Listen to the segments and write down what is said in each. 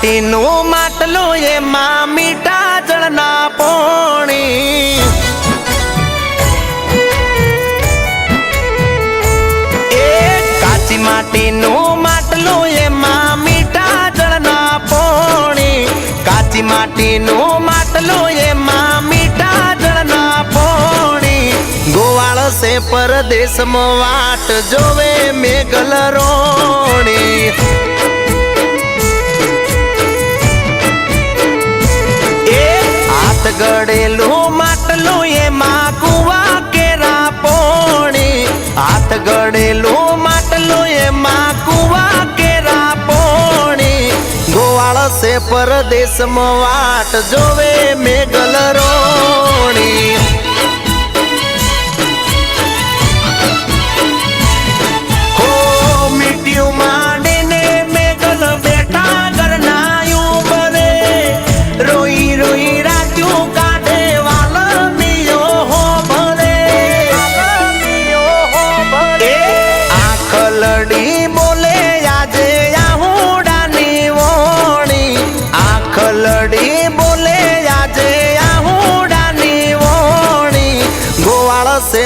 માટીનું માટલું એમાં મીઠા જળના પોણી એ કાચી માટીનું માટલું એમાં મીઠા જળના પોણી કાચી માટીનું માટલું એમાં મીઠા જળના પોણી ગોવાળ સે પરદેશમાં વાટ જોવે મેઘલ રોણી ગળેલું માટલું એમાં કુવા કેરા પોણી હાથ ગળેલું માટલું એમાં કુવા કેરા પોણી ગોવાળ સે પરદેશમાં વાટ જોવે મેઘલ રોણી હો મીઠ્યું માંડીને મેઘલ બેઠા ઘરનાયું બરે રોઈ રોઈ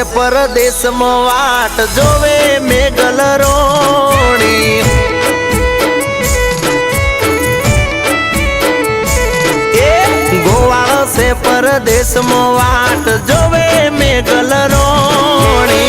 પરદેશમાં વાટ જોવે મેઘલ રોણી એ ગોવાળ સે પરદેશમાં વાટ જોવે મેઘલ રોણી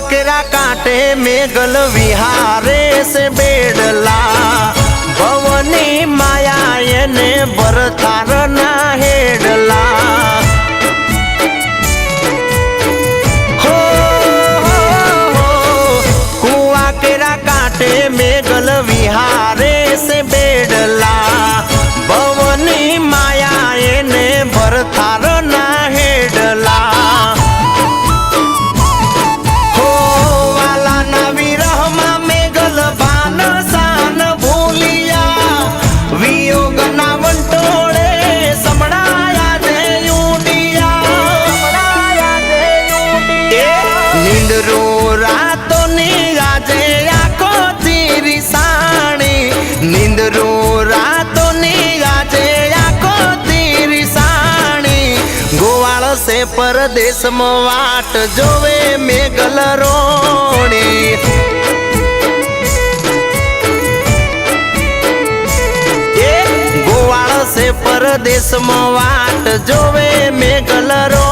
केरा कांटे मेघल विहारे से बेडला भवनी माया ने भरतार ना हेडला हो, कुआ केरा कांटे मेघल विहारे से बेडला भवनी माया ने भरतार ना हेडला से परदेशમાં વાટ જોવે મેઘલ રોણી એ ગોવાળ સે પરદેશમાં વાટ જોવે મેઘલ રોણી